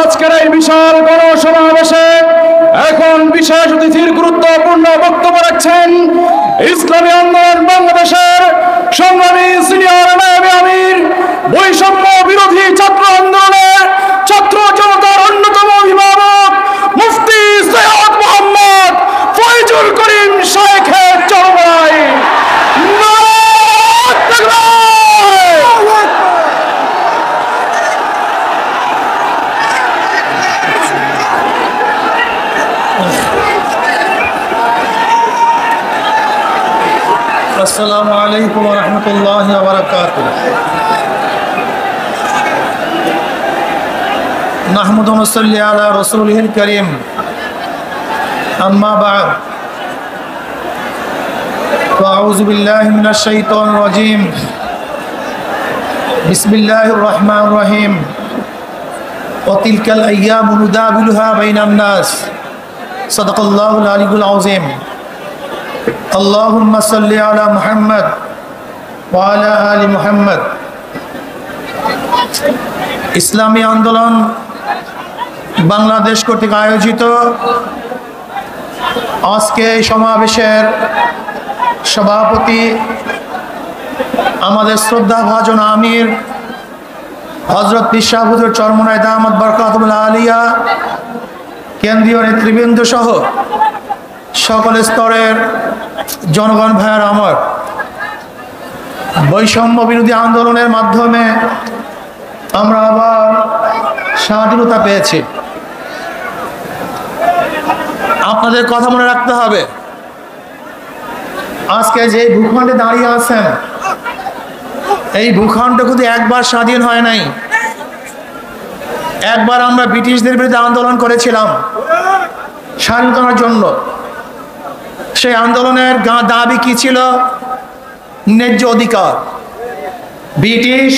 আজকের এই বিশাল গণসমাবেশে এখন বিশেষ অতিথির গুরুত্বপূর্ণ বক্তব্য রাখছেন ইসলামী আন্দোলন বাংলাদেশের সংগ্রামী সিনিয়র নায়েবে আমির, বৈষম্য বিরোধী ছাত্র আন্দোলনের ছাত্র জনতার অন্যতম অভিভাবক মুফতি সৈয়দ মোহাম্মদ ফয়জুল করিম শাইখের চরমনাই। আসসালামু আলাইকুম ওয়া রাহমাতুল্লাহি ওয়া বারাকাতুহু। নাহমাদু ওয়া নুসাল্লি আলা রাসূলিহিল কারীম। আম্মা বা'দ। আউযু বিল্লাহি মিনাশ শাইতানির রাজীম। বিসমিল্লাহির রহমানির রহিম। ওয়া তিলকাল আইয়ামু নুদাবিলুহা বাইনান নাস। সাদাকাল্লাহুল আলিয়্যুল আযীম। আল্লাহুম্মা সাল্লি আলা মুহাম্মদ ওয়া আলা আলি মুহাম্মদ। ইসলামী আন্দোলন বাংলাদেশ কর্তৃক আয়োজিত আজকে এই সমাবেশের সভাপতি আমাদের শ্রদ্ধাভাজন আমির হযরত পীর সাহেব হুজুর চরমনাই দামাত বরকাতুল আলিয়া, কেন্দ্রীয় নেতৃবৃন্দ সহ সকল স্তরের জনগণ ভাইয়ের আমার, বৈষম্য বিরোধী আন্দোলনের মাধ্যমে আমরা আবার স্বাধীনতা পেয়েছি। আপনাদের কথা মনে রাখতে হবে, আজকে যে ভূখণ্ডে দাঁড়িয়ে আছেন এই ভূখণ্ড কিন্তু একবার স্বাধীন হয় নাই। একবার আমরা ব্রিটিশদের বিরুদ্ধে আন্দোলন করেছিলাম স্বাধীনতার জন্য। সেই আন্দোলনের দাবি কি ছিল? ন্যায্য অধিকার। ব্রিটিশ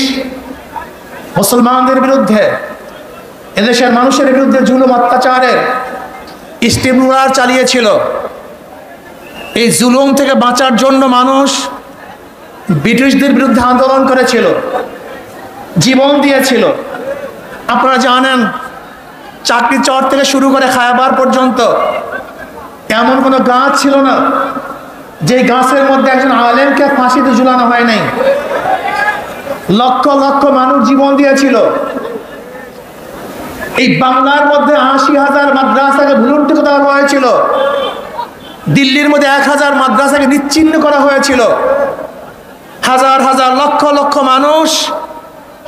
মুসলমানদের বিরুদ্ধে, এদেশের মানুষের বিরুদ্ধে জুলুম অত্যাচারের স্টিম রোলার চালিয়েছিল। এই জুলুম থেকে বাঁচার জন্য মানুষ ব্রিটিশদের বিরুদ্ধে আন্দোলন করেছিল, জীবন দিয়েছিল। আপনারা জানেন, চাকরি চর থেকে শুরু করে খায়বার পর্যন্ত এমন কোনো গাছ ছিল না যে গাছের মধ্যে একজন আলেমকে ফাঁসিতে ঝুলানো হয় নাই। লক্ষ লক্ষ মানুষ জীবন দিয়েছিল। এই বাংলার মধ্যে ৮০,০০০ মাদ্রাসাকে ভুলুণ্ঠিত করা হয়েছিল। দিল্লির মধ্যে ১,০০০ মাদ্রাসাকে নিচ্ছিন্ন করা হয়েছিল। হাজার হাজার লক্ষ লক্ষ মানুষ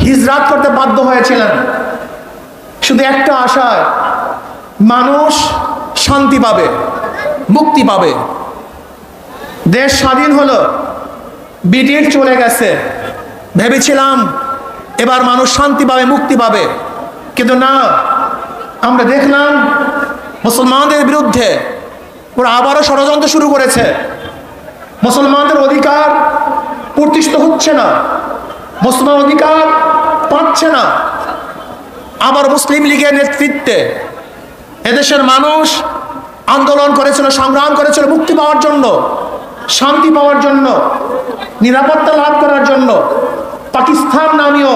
হিজরাত করতে বাধ্য হয়েছিলেন শুধু একটা আশায়, মানুষ শান্তি পাবে, মুক্তি পাবে। দেশ স্বাধীন হলো, ব্রিটিশ চলে গেছে, ভেবেছিলাম এবার মানুষ শান্তি পাবে, মুক্তি পাবে। কিন্তু না, আমরা দেখলাম মুসলমানদের বিরুদ্ধে ওরা আবারও ষড়যন্ত্র শুরু করেছে। মুসলমানদের অধিকার প্রতিষ্ঠিত হচ্ছে না, মুসলমান অধিকার পাচ্ছে না। আবার মুসলিম লীগের নেতৃত্বে এদেশের মানুষ আন্দোলন করেছিল, সংগ্রাম করেছিল মুক্তি পাওয়ার জন্য, শান্তি পাওয়ার জন্য, নিরাপত্তা লাভ করার জন্য। পাকিস্তান নামীয়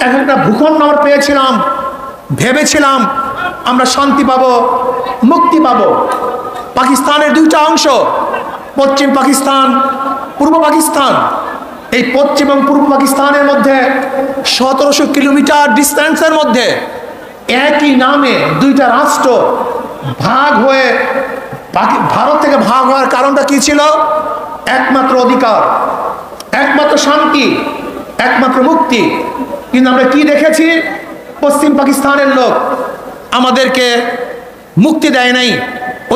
একটা ভূখণ্ড আমরা পেয়েছিলাম, ভেবেছিলাম আমরা শান্তি পাবো, মুক্তি পাবো। পাকিস্তানের দুইটা অংশ, পশ্চিম পাকিস্তান, পূর্ব পাকিস্তান। এই পশ্চিম এবং পূর্ব পাকিস্তানের মধ্যে ১৭০০ কিলোমিটার ডিস্টেন্সের মধ্যে একই নামে দুইটা রাষ্ট্র ভাগ হয়ে ভারত থেকে ভাগ হওয়ার কারণটা কি ছিল? একমাত্র অধিকার, একমাত্র শান্তি, একমাত্র মুক্তি। কিন্তু আমরা কি দেখেছি? পশ্চিম পাকিস্তানের লোক আমাদেরকে মুক্তি দেয় নাই,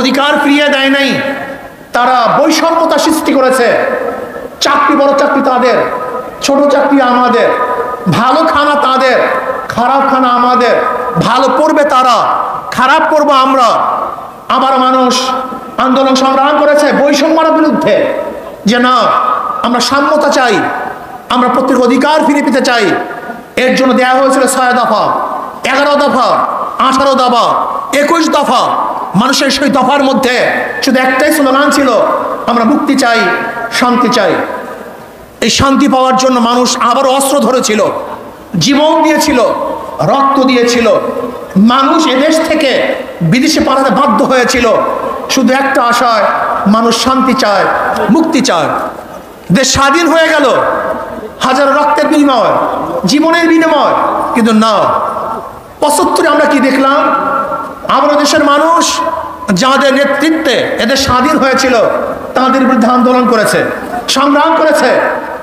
অধিকার ফিরিয়ে দেয় নাই। তারা বৈষম্যতা সৃষ্টি করেছে। চাকরি, বড় চাকরি তাদের, ছোট চাকরি আমাদের, ভালো খানা তাদের, খারাপ খানা আমাদের। ভালো পড়বে তারা, খারাপ পড়বো আমরা। আবার মানুষ আন্দোলন সংগ্রাম করেছে বৈষম্যের বিরুদ্ধে, যে না, আমরা সাম্যতা চাই, আমরা প্রত্যেক অধিকার ফিরে পেতে চাই। এর জন্য দেওয়া হয়েছিল ৬ দফা, ১১ দফা, ১৮ দফা, ২১ দফা। মানুষের সেই দফার মধ্যে শুধু একটাই স্লোগান ছিল, আমরা মুক্তি চাই, শান্তি চাই। এই শান্তি পাওয়ার জন্য মানুষ আবারও অস্ত্র ধরেছিল, জীবন দিয়েছিল, রক্ত দিয়েছিল, মানুষ এদেশ থেকে বিদেশে পালাতে বাধ্য হয়েছিল শুধু একটা আশায়, মানুষ শান্তি চায়, মুক্তি চায়। দেশ স্বাধীন হয়ে গেল হাজারো রক্তের বিনিময়, জীবনের বিনিময়, কিন্তু না, ৭৫ আমরা কি দেখলাম? আমরা দেশের মানুষ যাদের নেতৃত্বে এদের স্বাধীন হয়েছিল তাদের বিরুদ্ধে আন্দোলন করেছে, সংগ্রাম করেছে।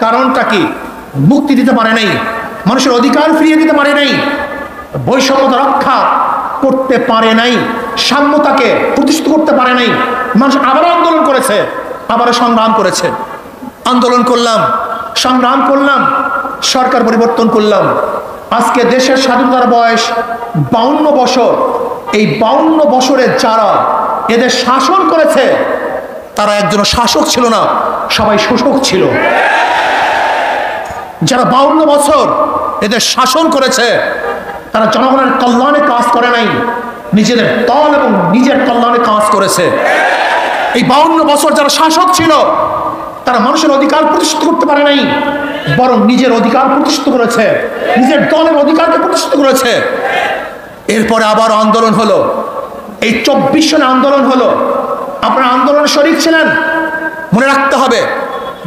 কারণটা কি? মুক্তি দিতে পারে নাই, মানুষের অধিকার ফিরিয়ে দিতে পারে নাই, বৈষম্যতা রক্ষা করতে পারে নাই, সাম্যতাকে প্রতিষ্ঠিত করতে পারে নাই। মানুষ আবারও আন্দোলন করেছে, আবারও সংগ্রাম করেছে। আন্দোলন করলাম, সংগ্রাম করলাম, সরকার পরিবর্তন করলাম। আজকে দেশের স্বাধীনতার বয়স ৫২ বছর। এই ৫২ বছরে যারা এদের শাসন করেছে তারা একজন শাসক ছিল না, সবাই শোষক ছিল। যারা ৫২ বছর এদের শাসন করেছে তারা জনগণের কল্যাণে কাজ করে নাই, নিজেদের দল এবং নিজের কল্যাণে কাজ করেছে। এই ৫২ বছর যারা শাসক ছিল তারা মানুষের অধিকার প্রতিষ্ঠিত করতে পারে নাই, বরং নিজের অধিকার প্রতিষ্ঠিত করেছে, নিজের দলের অধিকারকে প্রতিষ্ঠিত করেছে। এরপরে আবার আন্দোলন হলো, এই ২৪ সনে আন্দোলন হলো। আপনারা আন্দোলনে শরীক ছিলেন, মনে রাখতে হবে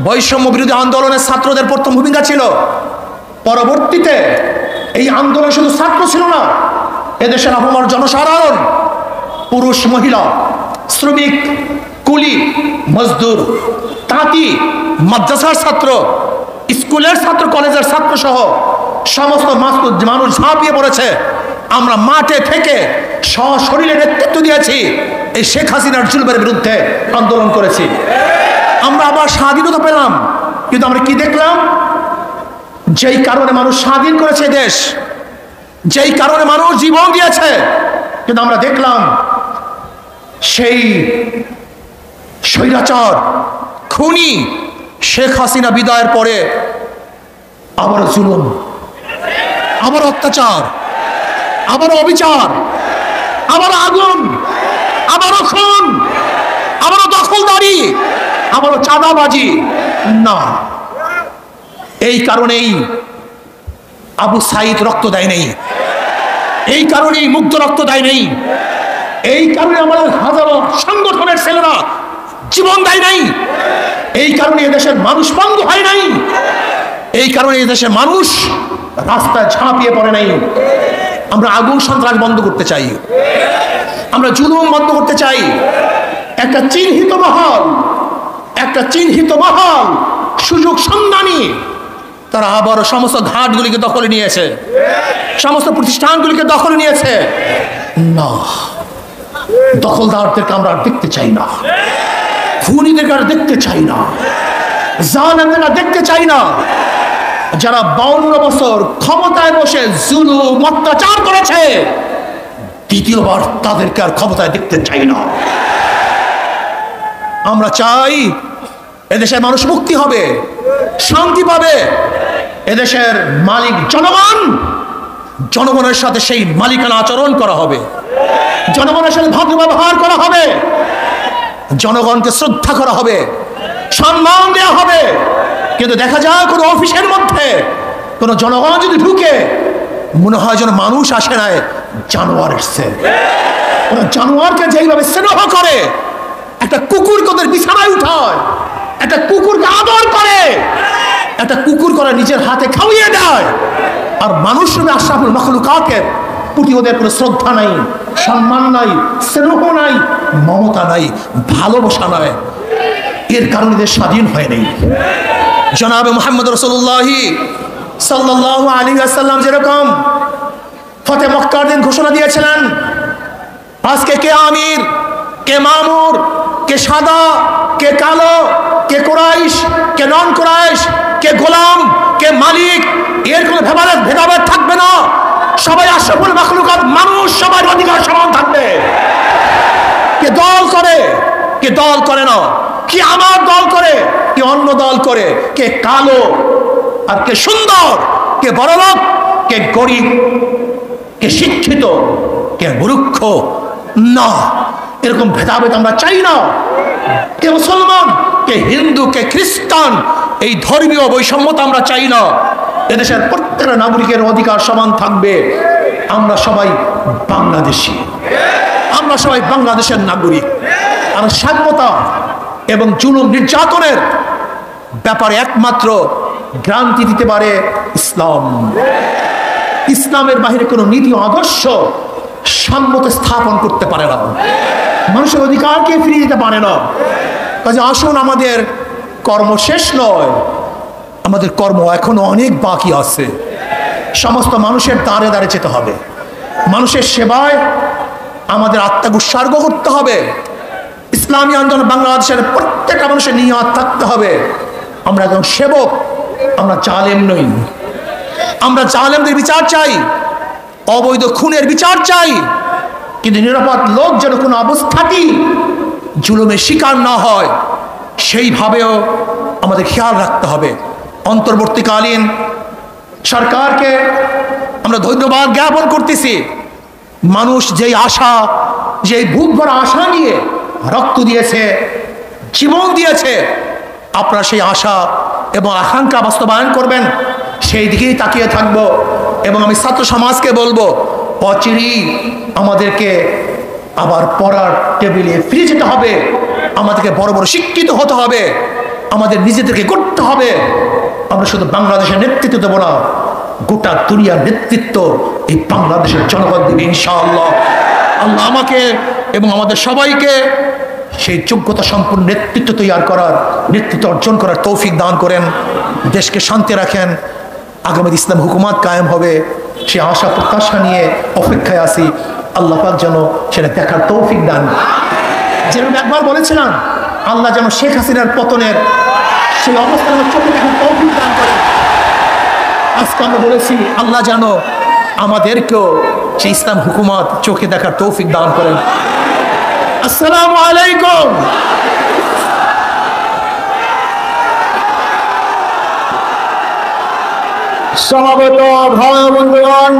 বৈষম্য বিরোধী আন্দোলনের ছাত্রদের প্রথম ভূমিকা ছিল। পরবর্তীতে এই আন্দোলন শুধু ছাত্র ছিল না, এদেশের আপামর জনসাধারণ, পুরুষ মহিলা, শ্রমিক, কুলি, মজদুর, তাঁতি, মাদ্রাসার ছাত্র, স্কুলের ছাত্র, কলেজের ছাত্র সহ সমস্ত মানুষ ঝাঁপিয়ে পড়েছে। আমরা মাঠে থেকে সশরীরে নেতৃত্ব দিয়েছি, এই শেখ হাসিনার জুলুমের বিরুদ্ধে আন্দোলন করেছি। আমরা আবার স্বাধীনতা পেলাম, কিন্তু আমরা কি দেখলাম? যেই কারণে মানুষ স্বাধীন করেছে দেশ, যেই কারণে মানুষ জীবন দিয়েছে, কিন্তু আমরা দেখলাম সেই স্বৈরাচার খুনি শেখ হাসিনা বিদায়ের পরে আবার জুলুম, আবার অত্যাচার, আবার অবিচার, আবার আগুন, আবারও খুন, আবারও দখলদারি, আবারও চাঁদাবাজি। না, এই কারণেই আবু সাইদ রক্ত দেয় নেই, এই কারণেই মুগ্ধ রক্ত দেয় নেই, এই কারণে আমাদের হাজারো সংগঠনের ছেলেরা জীবন দেয় নাই, এই কারণে এদেশের মানুষ পঙ্গু হয় নাই, এই কারণে এদেশের মানুষ রাস্তায় ঝাঁপিয়ে পড়ে নাই। আমরা আগুন সন্ত্রাস বন্ধ করতে চাই, আমরা জুলুম বন্ধ করতে চাই। একটা চিহ্নিত মহল সুযোগ সন্ধানী তারা আবারও সমস্ত ঘাটগুলিকে দখলে নিয়েছে, সমস্ত প্রতিষ্ঠানগুলিকে দখলে নিয়েছে। না, দখলদারদেরকে আমরা দেখতে চাই না, খুনিদেরকে আর দেখতে চাই না, জালেমদেরকে দেখতে চাই না। যারা ৫২ বছর ক্ষমতায় বসে জুলুম অত্যাচার করেছে, দ্বিতীয়বার তাদেরকে আর ক্ষমতায় দেখতে চাই না। আমরা চাই এদেশের মানুষ মুক্তি হবে, শান্তি পাবে। এদেশের মালিক জনগণ, জনগণের সাথে সেই মালিকানা আচরণ করা হবে, জনগণের সাথে ভদ্র ব্যবহার করা হবে, জনগণকে শ্রদ্ধা করা হবে, সম্মান দেওয়া হবে। কিন্তু দেখা যায় কোনো অফিসের মধ্যে কোনো জনগণ যদি ঢুকে, মনে হয় যেন মানুষ আসে নাই, জানোয়ার এসছে। ওরা জানোয়ারকে যেইভাবে স্নেহ করে, একটা কুকুরকে ওদের বিছানায় উঠায়, একটা কুকুরকে আদর করে, একটা কুকুর করে নিজের হাতে খাওয়িয়ে দেয়, আর মানুষ রূপে আশরাফুল মাখলুকাতের প্রতি ওদের কোনো শ্রদ্ধা নাই, সম্মান নাই, স্নেহ নাই, মমতা নাই, ভালোবাসা নাই। এর কারণে দেশ স্বাধীন হয় নাই। জনাবে মুহাম্মদ রাসূলুল্লাহ সাল্লাল্লাহু আলাইহি ওয়াসাল্লাম যেরকম ফতে মক্কার দিন ঘোষণা দিয়েছিলেন, আজকে কে আমির, কে মামুর, কে সাদা, কে কালো, কে কুরাইশ, কে নন কুরাইশ, কে গোলাম, কে মালিক, এর কোনো ভেদাভেদ থাকবে না। সবাই আশরাফুল মাখলুকাত মানুষ, সবার অধিকার সমান থাকবে। কে দল করে, কে দল করে না, কি আমার দল করে, কে অন্য দল করে, কে কালো আর কে সুন্দর, কে বড়লোক, কে গরিব, কে শিক্ষিত, কে মূর্খ, না, এরকম ভেদাভেদ আমরা চাই না। কে মুসলমান, কে হিন্দু, কে খ্রিস্টান, এই ধর্মীয় বৈষম্যতা আমরা চাই না। এদেশের প্রত্যেকটা নাগরিকের অধিকার সমান থাকবে। আমরা সবাই বাংলাদেশী, আমরা সবাই বাংলাদেশের নাগরিক। আর স্বাধীনতা এবং জুলুম নির্যাতনের ব্যাপারে একমাত্র গ্রান্তি দিতে পারে ইসলাম। ইসলামের বাহিরে কোনো নীতি আদর্শ সাম্যতা স্থাপন করতে পারে না, মানুষের অধিকারকে ফিরিয়ে দিতে পারে না। কাজে আসুন, আমাদের কর্ম শেষ নয়, আমাদের কর্ম এখনো অনেক বাকি আছে। সমস্ত মানুষের দ্বারে দ্বারে যেতে হবে, মানুষের সেবায় আমাদের আত্মাকে উৎসর্গ করতে হবে। ইসলামী আন্দোলন বাংলাদেশের প্রত্যেকটা মানুষের নিয়ত থাকতে হবে, আমরা একজন সেবক, আমরা জালেম নই। আমরা জালেমদের বিচার চাই, অবৈধ খুনের বিচার চাই, কিন্তু নিরাপদ লোক যেন কোনো অবস্থাতেই জুলুমের শিকার না হয় সেইভাবেও আমাদের খেয়াল রাখতে হবে। অন্তর্বর্তীকালীন সরকারকে আমরা ধন্যবাদ জ্ঞাপন করতেছি। মানুষ যেই আশা, যেই বুক ভরা আশা নিয়ে রক্ত দিয়েছে, জীবন দিয়েছে, আপনারা সেই আশা এবং আকাঙ্ক্ষা বাস্তবায়ন করবেন, সেই দিকেই তাকিয়ে থাকব। এবং আমি ছাত্র সমাজকে বলবো, অচিরেই আমাদেরকে আবার পড়ার টেবিলে ফিরে যেতে হবে, আমাদেরকে বড় বড় শিক্ষিত হতে হবে, আমাদের নিজেদেরকে করতে হবে। আমরা শুধু বাংলাদেশের নেতৃত্ব দেবো না, গোটা দুনিয়ার নেতৃত্ব এই বাংলাদেশের জনগণ দেবে ইনশাআল্লাহ। আল্লাহ আমাকে এবং আমাদের সবাইকে সেই যোগ্যতা সম্পন্ন নেতৃত্ব তৈরি করার, নেতৃত্ব অর্জন করার তৌফিক দান করেন। দেশকে শান্তি রাখেন, আগামী ইসলাম হুকুমাত কায়েম হবে সে আশা প্রত্যাশা নিয়ে অপেক্ষায় আছি। আল্লাহ পাক যেন সেটা দেখার তৌফিক দান। যেরকম একবার বলেছিলাম, আল্লাহ যেন শেখ হাসিনার পতনের সেই অবস্থান চোখে দেখার তৌফিক দান করেন। আজকে আমরা বলেছি, আল্লাহ যেন আমাদেরকেও সেই ইসলাম হুকুমাত চোখে দেখার তৌফিক দান করেন। আসসালামু আলাইকুম। সমাবেত ভাই বন্ধুগণ,